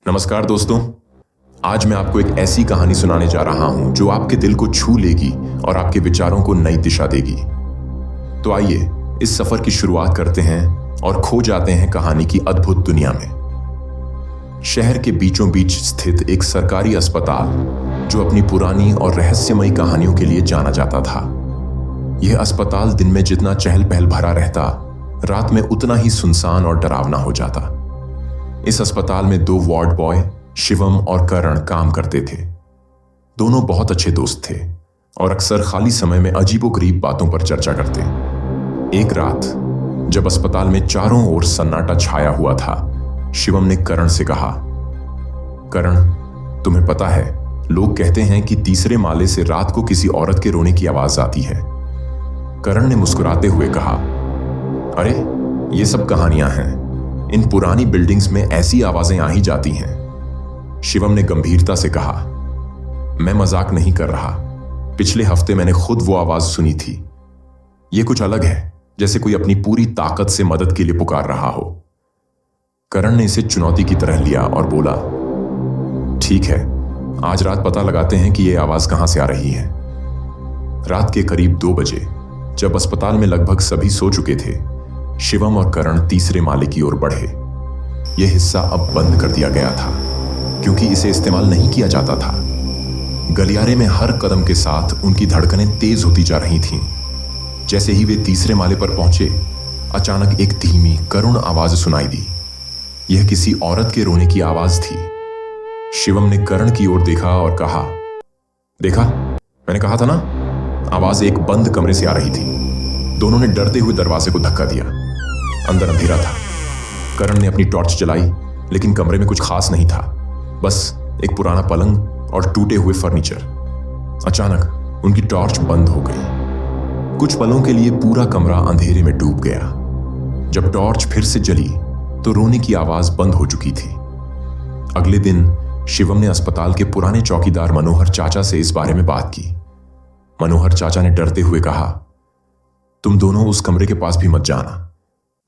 नमस्कार दोस्तों। आज मैं आपको एक ऐसी कहानी सुनाने जा रहा हूं जो आपके दिल को छू लेगी और आपके विचारों को नई दिशा देगी। तो आइए इस सफर की शुरुआत करते हैं और खो जाते हैं कहानी की अद्भुत दुनिया में। शहर के बीचों बीच स्थित एक सरकारी अस्पताल जो अपनी पुरानी और रहस्यमयी कहानियों के लिए जाना जाता था। यह अस्पताल दिन में जितना चहल पहल भरा रहता, रात में उतना ही सुनसान और डरावना हो जाता। इस अस्पताल में 2 वार्ड बॉय शिवम और करण काम करते थे। दोनों बहुत अच्छे दोस्त थे और अक्सर खाली समय में अजीबोगरीब बातों पर चर्चा करते। एक रात जब अस्पताल में चारों ओर सन्नाटा छाया हुआ था, शिवम ने करण से कहा, करण, तुम्हें पता है, लोग कहते हैं कि तीसरे माले से रात को किसी औरत के रोने की आवाज आती है। करण ने मुस्कुराते हुए कहा, अरे ये सब कहानियां हैं, इन पुरानी बिल्डिंग्स में ऐसी आवाजें आ ही जाती हैं। शिवम ने गंभीरता से कहा, मैं मजाक नहीं कर रहा, पिछले हफ्ते मैंने खुद वो आवाज सुनी थी। ये कुछ अलग है, जैसे कोई अपनी पूरी ताकत से मदद के लिए पुकार रहा हो। करण ने इसे चुनौती की तरह लिया और बोला, ठीक है, आज रात पता लगाते हैं कि यह आवाज कहां से आ रही है। रात के करीब 2 बजे जब अस्पताल में लगभग सभी सो चुके थे, शिवम और करण तीसरे माले की ओर बढ़े। यह हिस्सा अब बंद कर दिया गया था क्योंकि इसे इस्तेमाल नहीं किया जाता था। गलियारे में हर कदम के साथ उनकी धड़कनें तेज होती जा रही थीं। जैसे ही वे तीसरे माले पर पहुंचे, अचानक एक धीमी करुण आवाज सुनाई दी। यह किसी औरत के रोने की आवाज थी। शिवम ने करण की ओर देखा और कहा, देखा, मैंने कहा था ना। आवाज एक बंद कमरे से आ रही थी। दोनों ने डरते हुए दरवाजे को धक्का दिया। अंदर अंधेरा था। करण ने अपनी टॉर्च जलाई, लेकिन कमरे में कुछ खास नहीं था, बस एक पुराना पलंग और टूटे हुए फर्नीचर। अचानक उनकी टॉर्च बंद हो गई। कुछ पलों के लिए पूरा कमरा अंधेरे में डूब गया। जब टॉर्च फिर से जली तो रोने की आवाज बंद हो चुकी थी। अगले दिन शिवम ने अस्पताल के पुराने चौकीदार मनोहर चाचा से इस बारे में बात की। मनोहर चाचा ने डरते हुए कहा, तुम दोनों उस कमरे के पास भी मत जाना,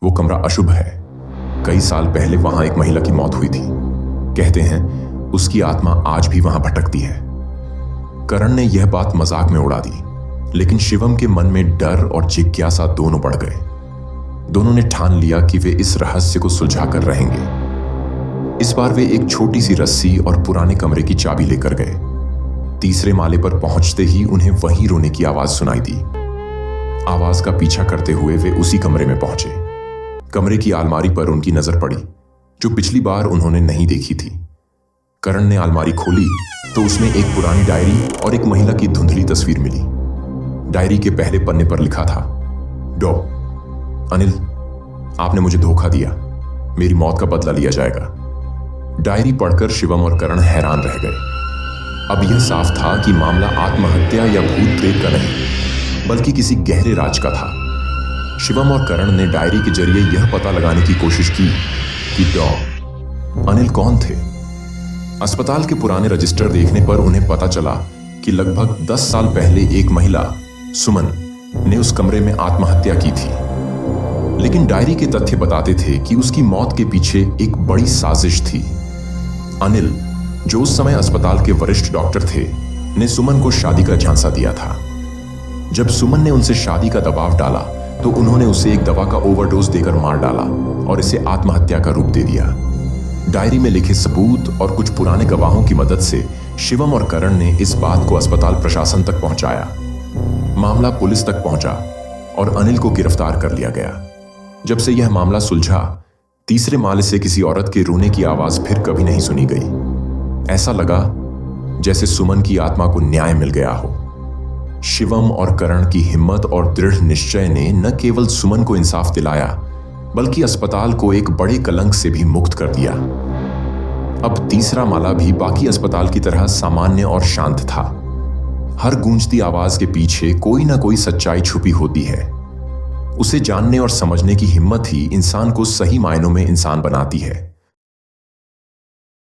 वो कमरा अशुभ है। कई साल पहले वहां एक महिला की मौत हुई थी। कहते हैं उसकी आत्मा आज भी वहां भटकती है। करण ने यह बात मजाक में उड़ा दी, लेकिन शिवम के मन में डर और जिज्ञासा दोनों बढ़ गए। दोनों ने ठान लिया कि वे इस रहस्य को सुलझा कर रहेंगे। इस बार वे एक छोटी सी रस्सी और पुराने कमरे की चाबी लेकर गए। तीसरे माले पर पहुंचते ही उन्हें वहीं रोने की आवाज सुनाई दी। आवाज का पीछा करते हुए वे उसी कमरे में पहुंचे। कमरे की अलमारी पर उनकी नजर पड़ी, जो पिछली बार उन्होंने नहीं देखी थी। करण ने अलमारी खोली तो उसमें एक पुरानी डायरी और एक महिला की धुंधली तस्वीर मिली। डायरी के पहले पन्ने पर लिखा था, डॉ अनिल, आपने मुझे धोखा दिया, मेरी मौत का बदला लिया जाएगा। डायरी पढ़कर शिवम और करण हैरान रह गए। अब यह साफ था कि मामला आत्महत्या या भूत प्रेत का नहीं, बल्कि किसी गहरे राज का था। शिवम और करण ने डायरी के जरिए यह पता लगाने की कोशिश की कि डॉ अनिल कौन थे। अस्पताल के पुराने रजिस्टर देखने पर उन्हें पता चला कि लगभग 10 साल पहले एक महिला, सुमन, ने उस कमरे में आत्महत्या की थी। लेकिन डायरी के तथ्य बताते थे कि उसकी मौत के पीछे एक बड़ी साजिश थी। अनिल, जो उस समय अस्पताल के वरिष्ठ डॉक्टर थे, ने सुमन को शादी का झांसा दिया था। जब सुमन ने उनसे शादी का दबाव डाला तो उन्होंने उसे एक दवा का ओवरडोज देकर मार डाला और इसे आत्महत्या का रूप दे दिया। डायरी में लिखे सबूत और कुछ पुराने गवाहों की मदद से शिवम और करण ने इस बात को अस्पताल प्रशासन तक पहुंचाया। मामला पुलिस तक पहुंचा और अनिल को गिरफ्तार कर लिया गया। जब से यह मामला सुलझा, तीसरे माले से किसी औरत के रोने की आवाज फिर कभी नहीं सुनी गई। ऐसा लगा जैसे सुमन की आत्मा को न्याय मिल गया हो। शिवम और करण की हिम्मत और दृढ़ निश्चय ने न केवल सुमन को इंसाफ दिलाया, बल्कि अस्पताल को एक बड़े कलंक से भी मुक्त कर दिया। अब तीसरा माला भी बाकी अस्पताल की तरह सामान्य और शांत था। हर गूंजती आवाज के पीछे कोई ना कोई सच्चाई छुपी होती है। उसे जानने और समझने की हिम्मत ही इंसान को सही मायनों में इंसान बनाती है।